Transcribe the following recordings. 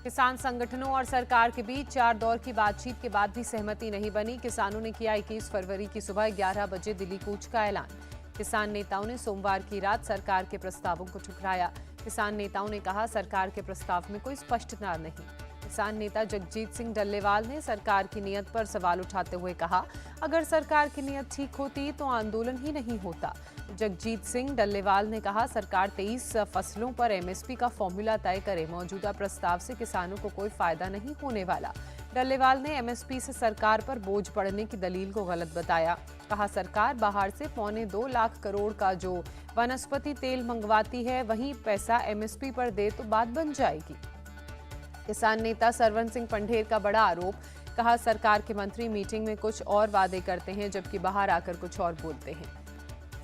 किसान संगठनों और सरकार के बीच 4 दौर की बातचीत के बाद भी सहमति नहीं बनी। किसानों ने किया 21 फरवरी की सुबह 11 बजे दिल्ली कूच का ऐलान। किसान नेताओं ने सोमवार की रात सरकार के प्रस्तावों को ठुकराया। किसान नेताओं ने कहा, सरकार के प्रस्ताव में कोई स्पष्टता नहीं। किसान नेता जगजीत सिंह डल्लेवाल ने सरकार की नीयत पर सवाल उठाते हुए कहा, अगर सरकार की नीयत ठीक होती तो आंदोलन ही नहीं होता। जगजीत सिंह डल्लेवाल ने कहा, सरकार 23 फसलों पर एमएसपी का फॉर्मूला तय करे। मौजूदा प्रस्ताव से किसानों को कोई फायदा नहीं होने वाला। डल्लेवाल ने एमएसपी से सरकार पर बोझ पड़ने की दलील को गलत बताया। कहा, सरकार बाहर से 2.25 लाख करोड़ का जो वनस्पति तेल मंगवाती है, वही पैसा एमएसपी पर दे तो बात बन जाएगी। किसान नेता सरवन सिंह पंढेर का बड़ा आरोप। कहा, सरकार के मंत्री मीटिंग में कुछ और वादे करते हैं जबकि बाहर आकर कुछ और बोलते हैं।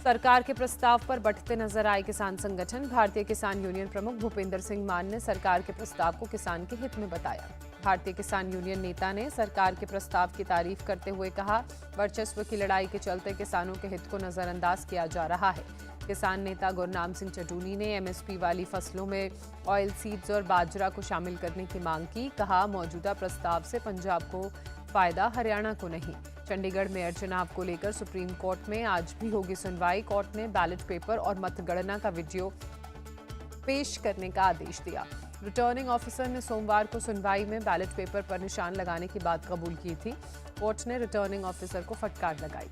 सरकार के प्रस्ताव पर बढ़ते नजर आए किसान संगठन। भारतीय किसान यूनियन प्रमुख भूपेंद्र सिंह मान ने सरकार के प्रस्ताव को किसान के हित में बताया। भारतीय किसान यूनियन नेता ने सरकार के प्रस्ताव की तारीफ करते हुए कहा, वर्चस्व की लड़ाई के चलते किसानों के हित को नजरअंदाज किया जा रहा है। किसान नेता गुरनाम सिंह चटूनी ने एमएसपी वाली फसलों में ऑयल सीड्स और बाजरा को शामिल करने की मांग की। कहा, मौजूदा प्रस्ताव से पंजाब को फायदा, हरियाणा को नहीं। चंडीगढ़ मेयर चुनाव को लेकर सुप्रीम कोर्ट में आज भी होगी सुनवाई। कोर्ट ने बैलेट पेपर और मतगणना का वीडियो पेश करने का आदेश दिया। रिटर्निंग ऑफिसर ने सोमवार को सुनवाई में बैलेट पेपर पर निशान लगाने की बात कबूल की थी। कोर्ट ने रिटर्निंग ऑफिसर को फटकार लगाई।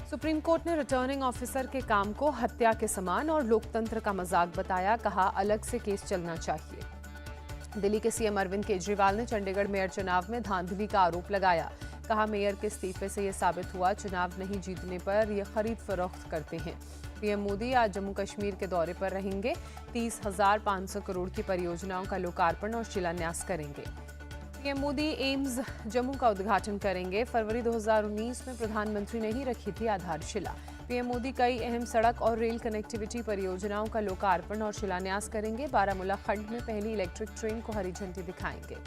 सुप्रीम कोर्ट ने रिटर्निंग ऑफिसर के काम को हत्या के समान और लोकतंत्र का मजाक बताया। कहा, अलग से केस चलना चाहिए। दिल्ली के सीएम अरविंद केजरीवाल ने चंडीगढ़ मेयर चुनाव में धांधली का आरोप लगाया। कहा, मेयर के इस्तीफे से ये साबित हुआ, चुनाव नहीं जीतने पर ये खरीद फरोख्त करते हैं। पीएम मोदी आज जम्मू कश्मीर के दौरे पर रहेंगे। 30,500 करोड़ की परियोजनाओं का लोकार्पण और शिलान्यास करेंगे। पीएम मोदी एम्स जम्मू का उद्घाटन करेंगे। फरवरी 2019 में प्रधानमंत्री ने ही रखी थी आधारशिला। पीएम मोदी कई अहम सड़क और रेल कनेक्टिविटी परियोजनाओं का लोकार्पण और शिलान्यास करेंगे। बारामूला खंड में पहली इलेक्ट्रिक ट्रेन को हरी झंडी दिखाएंगे।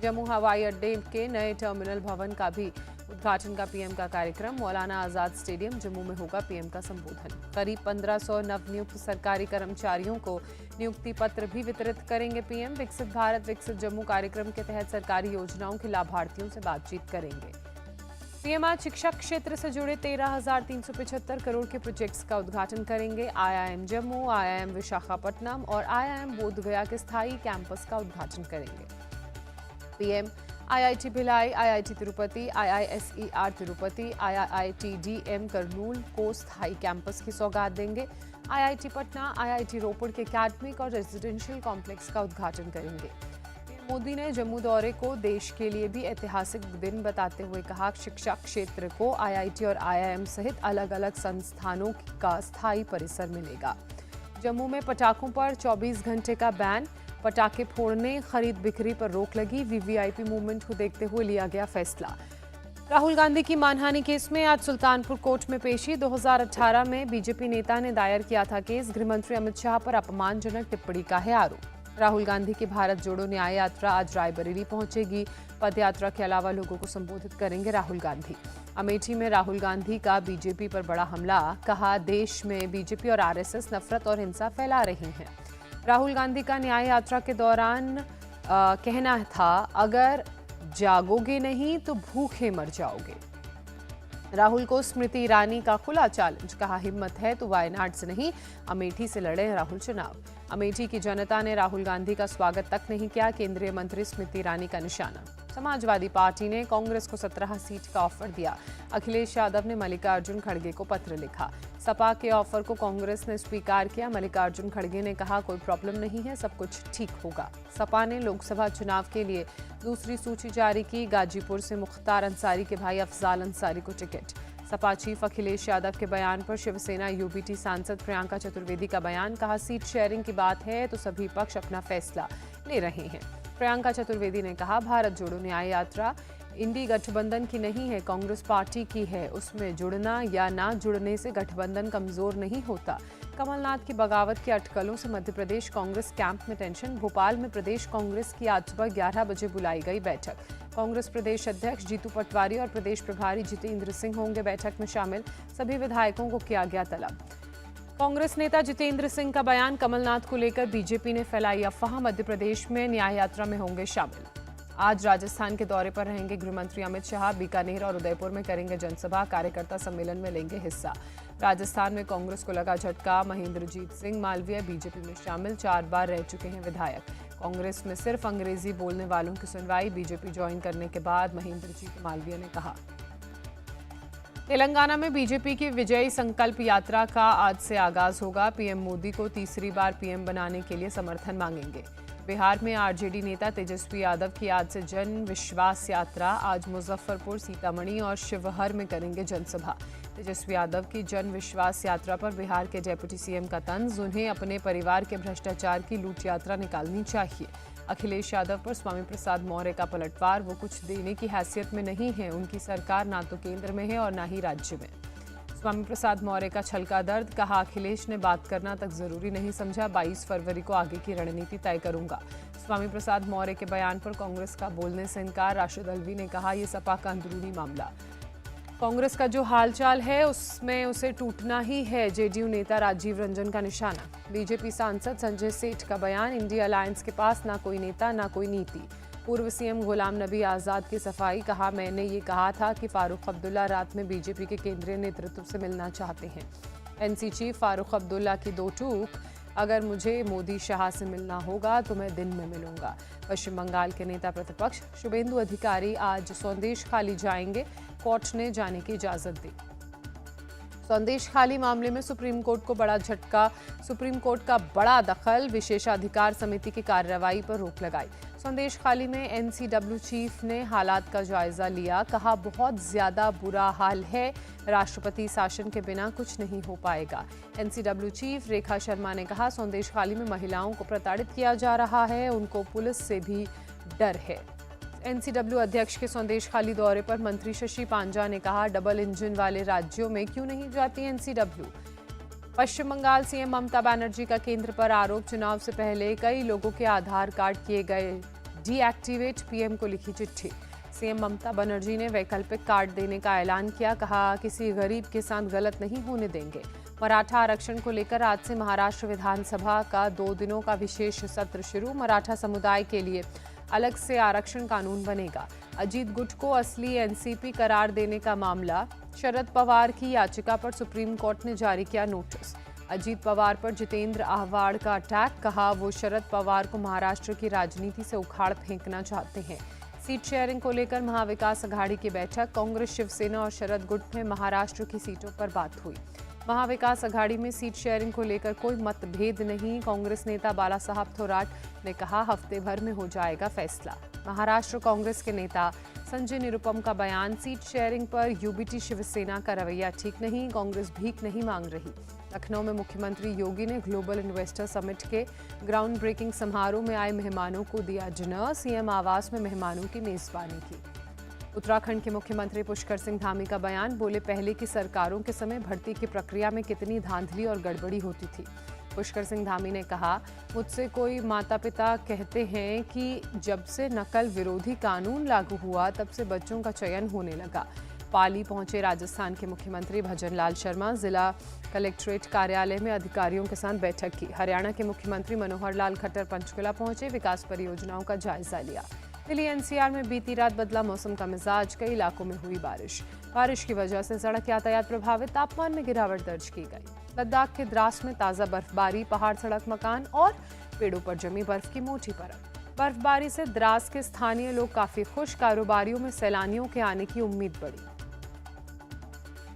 जम्मू हवाई अड्डे के नए टर्मिनल भवन का भी उद्घाटन का पीएम का कार्यक्रम। मौलाना आजाद स्टेडियम जम्मू में होगा पीएम का संबोधन। करीब 1500 नवनियुक्त सरकारी कर्मचारियों को नियुक्ति पत्र भी वितरित करेंगे पीएम। विकसित भारत विकसित जम्मू कार्यक्रम के तहत सरकारी योजनाओं के लाभार्थियों से बातचीत करेंगे। पीएम आज शिक्षा क्षेत्र से जुड़े 13,375 करोड़ के प्रोजेक्ट्स का उद्घाटन करेंगे। आईआईएम जम्मू, आईआईएम विशाखापट्टनम और आईआईएम बोधगया के स्थायी कैंपस का उद्घाटन करेंगे। PM IIT Bhilai, IIT Tirupati, IISER Tirupati, IITDM Kurnool को स्थायी कैंपस की सौगात देंगे। आईआईटी पटना, आईआईटी रोपड़ के एकेडमिक और रेजिडेंशियल कॉम्प्लेक्स का उद्घाटन करेंगे। मोदी ने जम्मू दौरे को देश के लिए भी ऐतिहासिक दिन बताते हुए कहा, शिक्षा क्षेत्र को आईआईटी और आईआईएम सहित अलग अलग संस्थानों का स्थायी परिसर मिलेगा। जम्मू में पटाखों पर 24 घंटे का बैन। पटाखे फोड़ने, खरीद बिक्री पर रोक लगी। वीवीआईपी मूवमेंट को देखते हुए लिया गया फैसला। राहुल गांधी की मानहानि केस में आज सुल्तानपुर कोर्ट में पेशी। 2018 में बीजेपी नेता ने दायर किया था केस। गृहमंत्री अमित शाह पर अपमानजनक टिप्पणी का है आरोप। राहुल गांधी की भारत जोड़ो न्याय यात्रा आज रायबरेली पहुंचेगी। पदयात्रा के अलावा लोगों को संबोधित करेंगे राहुल गांधी। अमेठी में राहुल गांधी का बीजेपी पर बड़ा हमला। कहा, देश में बीजेपी और आरएसएस नफरत और हिंसा फैला रही हैं। राहुल गांधी का न्याय यात्रा के दौरान कहना था, अगर जागोगे नहीं तो भूखे मर जाओगे। राहुल को स्मृति ईरानी का खुला चैलेंज। कहा, हिम्मत है तो वायनाड से नहीं, अमेठी से लड़े राहुल चुनाव। अमेठी की जनता ने राहुल गांधी का स्वागत तक नहीं किया। केंद्रीय मंत्री स्मृति ईरानी का निशाना। समाजवादी पार्टी ने कांग्रेस को 17 सीट का ऑफर दिया। अखिलेश यादव ने मल्लिकार्जुन खड़गे को पत्र लिखा। सपा के ऑफर को कांग्रेस ने स्वीकार किया। मल्लिकार्जुन खड़गे ने कहा, कोई प्रॉब्लम नहीं है, सब कुछ ठीक होगा। सपा ने लोकसभा चुनाव के लिए दूसरी सूची जारी की। गाजीपुर से मुख्तार अंसारी के भाई अफजाल अंसारी को टिकट। सपा चीफ अखिलेश यादव के बयान पर शिवसेना यूबीटी सांसद प्रियंका चतुर्वेदी का बयान। कहा, सीट शेयरिंग की बात है तो सभी पक्ष अपना फैसला ले रहे हैं। प्रियंका चतुर्वेदी ने कहा, भारत जोड़ो न्याय यात्रा इंडी गठबंधन की नहीं है, कांग्रेस पार्टी की है। उसमें जुड़ना या ना जुड़ने से गठबंधन कमजोर नहीं होता। कमलनाथ की बगावत की अटकलों से मध्य प्रदेश कांग्रेस कैंप में टेंशन। भोपाल में प्रदेश कांग्रेस की आज सुबह 11 बजे बुलाई गई बैठक। कांग्रेस प्रदेश अध्यक्ष जीतू पटवारी और प्रदेश प्रभारी जितेंद्र सिंह होंगे बैठक में शामिल। सभी विधायकों को किया गया तलब। कांग्रेस नेता जितेंद्र सिंह का बयान, कमलनाथ को लेकर बीजेपी ने फैलाई अफवाह, मध्य प्रदेश में न्याय यात्रा में होंगे शामिल। आज राजस्थान के दौरे पर रहेंगे गृहमंत्री अमित शाह, बीकानेर और उदयपुर में करेंगे जनसभा, कार्यकर्ता सम्मेलन में लेंगे हिस्सा। राजस्थान में कांग्रेस को लगा झटका, महेंद्रजीत सिंह मालवीय बीजेपी में शामिल, 4 बार रह चुके हैं विधायक। कांग्रेस में सिर्फ अंग्रेजी बोलने वालों की सुनवाई, बीजेपी ज्वाइन करने के बाद महेंद्रजीत मालवीय ने कहा। तेलंगाना में बीजेपी की विजयी संकल्प यात्रा का आज से आगाज होगा। पीएम मोदी को तीसरी बार पीएम बनाने के लिए समर्थन मांगेंगे। बिहार में आरजेडी नेता तेजस्वी यादव की आज से जन विश्वास यात्रा, आज मुजफ्फरपुर, सीतामढ़ी और शिवहर में करेंगे जनसभा। तेजस्वी यादव की जन विश्वास यात्रा पर बिहार के डिप्टी सीएम का तंज, उन्हें अपने परिवार के भ्रष्टाचार की लूट यात्रा निकालनी चाहिए। अखिलेश यादव पर स्वामी प्रसाद मौर्य का पलटवार, वो कुछ देने की हैसियत में नहीं है, उनकी सरकार ना तो केंद्र में है और ना ही राज्य में। स्वामी प्रसाद मौर्य का छलका दर्द, कहा अखिलेश ने बात करना तक जरूरी नहीं समझा, 22 फरवरी को आगे की रणनीति तय करूंगा। स्वामी प्रसाद मौर्य के बयान पर कांग्रेस का बोलने से इनकार, राशिद अल्वी ने कहा यह सपा का अंदरूनी मामला। कांग्रेस का जो हालचाल है उसमें उसे टूटना ही है, जेडीयू नेता राजीव रंजन का निशाना। बीजेपी सांसद संजय सेठ का बयान, इंडिया अलायंस के पास ना कोई नेता ना कोई नीति। पूर्व सीएम गुलाम नबी आजाद की सफाई, कहा मैंने ये कहा था कि फारूक अब्दुल्ला रात में बीजेपी के केंद्रीय नेतृत्व से मिलना चाहते हैं। एनसी चीफ फारूक अब्दुल्ला की दो टूक, अगर मुझे मोदी शाह से मिलना होगा तो मैं दिन में मिलूंगा। पश्चिम बंगाल के नेता प्रतिपक्ष शुभेंदु अधिकारी आज संदेश खाली जाएंगे, कोर्ट ने जाने की इजाजत दी। संदेश खाली मामले में सुप्रीम कोर्ट को बड़ा झटका, सुप्रीम कोर्ट का बड़ा दखल, विशेषाधिकार समिति की कार्रवाई पर रोक लगाई। संदेश खाली में एनसीडब्ल्यू चीफ ने हालात का जायजा लिया, कहा बहुत ज्यादा बुरा हाल है, राष्ट्रपति शासन के बिना कुछ नहीं हो पाएगा। एनसीडब्ल्यू चीफ रेखा शर्मा ने कहा संदेश खाली में महिलाओं को प्रताड़ित किया जा रहा है, उनको पुलिस से भी डर है। एनसीडब्ल्यू अध्यक्ष के संदेश खाली दौरे पर मंत्री शशि पांजा ने कहा डबल इंजन वाले राज्यों में क्यों नहीं जाती एनसीडब्ल्यू। पश्चिम बंगाल सीएम ममता बनर्जी का केंद्र पर आरोप, चुनाव से पहले कई लोगों के आधार कार्ड किए गए डीएक्टिवेट, पीएम को लिखी चिट्ठी। सीएम ममता बनर्जी ने वैकल्पिक कार्ड देने का ऐलान किया, कहा किसी गरीब के साथ गलत नहीं होने देंगे। मराठा आरक्षण को लेकर आज से महाराष्ट्र विधानसभा का 2 दिनों का विशेष सत्र शुरू, मराठा समुदाय के लिए अलग से आरक्षण कानून बनेगा। अजीत गुट को असली एनसीपी करार देने का मामला, शरद पवार की याचिका पर सुप्रीम कोर्ट ने जारी किया नोटिस। अजीत पवार पर जितेंद्र आहवाड़ का अटैक, कहा वो शरद पवार को महाराष्ट्र की राजनीति से उखाड़ फेंकना चाहते हैं। सीट शेयरिंग को लेकर महाविकास अघाड़ी की बैठक, कांग्रेस, शिवसेना और शरद गुट में महाराष्ट्र की सीटों पर बात हुई। महाविकास अघाड़ी में सीट शेयरिंग को लेकर कोई मतभेद नहीं, कांग्रेस नेता बाला साहब थोराट ने कहा हफ्ते भर में हो जाएगा फैसला। महाराष्ट्र कांग्रेस के नेता संजय निरुपम का बयान, सीट शेयरिंग पर यूबीटी शिवसेना का रवैया ठीक नहीं, कांग्रेस भीख नहीं मांग रही। लखनऊ में मुख्यमंत्री योगी ने ग्लोबल इन्वेस्टर समिट के ग्राउंड ब्रेकिंग समारोह में आए मेहमानों को दिया डिनर, सीएम आवास में मेहमानों की मेजबानी की। उत्तराखंड के मुख्यमंत्री पुष्कर सिंह धामी का बयान, बोले पहले की सरकारों के समय भर्ती की प्रक्रिया में कितनी धांधली और गड़बड़ी होती थी। पुष्कर सिंह धामी ने कहा मुझसे कोई माता पिता कहते हैं कि जब से नकल विरोधी कानून लागू हुआ तब से बच्चों का चयन होने लगा। पाली पहुंचे राजस्थान के मुख्यमंत्री भजन लाल शर्मा, जिला कलेक्ट्रेट कार्यालय में अधिकारियों के साथ बैठक की। हरियाणा के मुख्यमंत्री मनोहर लाल खट्टर पंचकुला पहुंचे, विकास परियोजनाओं का जायजा लिया। दिल्ली एनसीआर में बीती रात बदला मौसम का मिजाज, कई इलाकों में हुई बारिश की वजह से सड़क यातायात प्रभावित, तापमान में गिरावट दर्ज की गई। लद्दाख के द्रास में ताज़ा बर्फबारी, पहाड़, सड़क, मकान और पेड़ों पर जमी बर्फ की मोटी परत। बर्फबारी से द्रास के स्थानीय लोग काफी खुश, कारोबारियों में सैलानियों के आने की उम्मीद बढ़ी।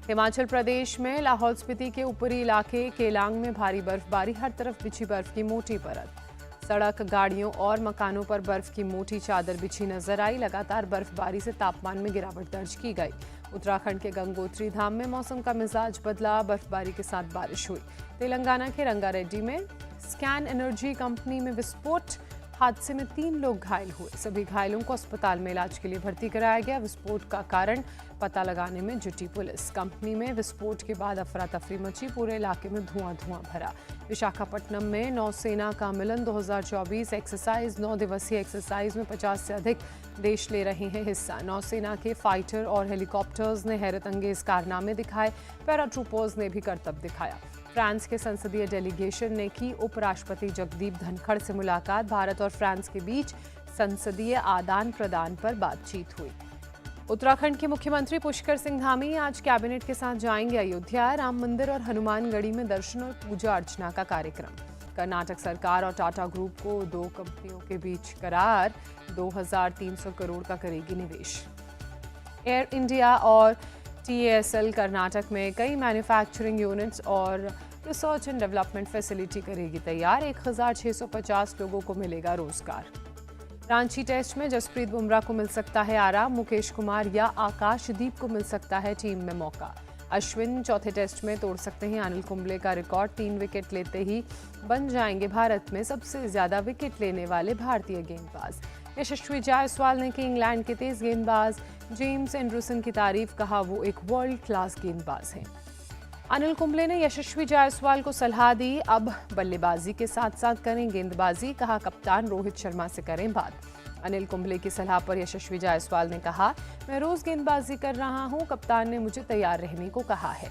हिमाचल प्रदेश में लाहौल स्पीति के ऊपरी इलाके केलांग में भारी बर्फबारी, हर तरफ बिछी बर्फ की मोटी परत। सड़क, गाड़ियों और मकानों पर बर्फ की मोटी चादर बिछी नजर आई। लगातार बर्फबारी से तापमान में गिरावट दर्ज की गई। उत्तराखंड के गंगोत्री धाम में मौसम का मिजाज बदला, बर्फबारी के साथ बारिश हुई। तेलंगाना के रंगारेड्डी में स्कैन एनर्जी कंपनी में विस्फोट, हादसे में 3 लोग घायल हुए। सभी घायलों को अस्पताल में इलाज के लिए भर्ती कराया गया। विस्फोट का कारण पता लगाने में जुटी पुलिस। कंपनी में विस्फोट के बाद अफरा तफरी मची, पूरे इलाके में धुआं भरा। विशाखापट्टनम में नौसेना का मिलन 2024 एक्सरसाइज, 9 दिवसीय एक्सरसाइज में 50 से अधिक देश ले रहे हैं हिस्सा। नौसेना के फाइटर और हेलीकॉप्टर्स ने हैरत अंगेज कारनामे दिखाए, पैराट्रूपर्स ने भी करतब दिखाया। फ्रांस के संसदीय डेलीगेशन ने की उपराष्ट्रपति जगदीप धनखड़ से मुलाकात। भारत और फ्रांस के बीच संसदीय आदान प्रदान पर बातचीत हुई। उत्तराखंड के मुख्यमंत्री पुष्कर सिंह धामी आज कैबिनेट के साथ जाएंगे अयोध्या। राम मंदिर और हनुमानगढ़ी में दर्शन और पूजा अर्चना का कार्यक्रम। कर्नाटक सरकार और टाटा ग्रुप को 2 कंपनियों के बीच करार। 2300 करोड़ का करेगी निवेश। एयर इंडिया और TASL कर्नाटक में कई मैन्युफैक्चरिंग यूनिट्स और रिसर्च एंड डेवलपमेंट फैसिलिटी करेगी तैयार। 1650 लोगों को मिलेगा रोजगार। रांची टेस्ट में जसप्रीत बुमराह को मिल सकता है आराम। मुकेश कुमार या आकाशदीप को मिल सकता है टीम में मौका। अश्विन चौथे टेस्ट में तोड़ सकते हैं अनिल कुंबले का रिकॉर्ड। 3 विकेट लेते ही बन जाएंगे भारत में सबसे ज्यादा विकेट लेने वाले भारतीय गेंदबाज। यशस्वी जायसवाल ने की इंग्लैंड के तेज गेंदबाज जेम्स एंडरसन की तारीफ। कहा वो एक वर्ल्ड क्लास गेंदबाज हैं। अनिल कुंबले ने यशस्वी जायसवाल को सलाह दी, अब बल्लेबाजी के साथ साथ करें गेंदबाजी। कहा कप्तान रोहित शर्मा से करें बात। अनिल कुंबले की सलाह पर यशस्वी जायसवाल ने कहा मैं रोज गेंदबाजी कर रहा हूं, कप्तान ने मुझे तैयार रहने को कहा है।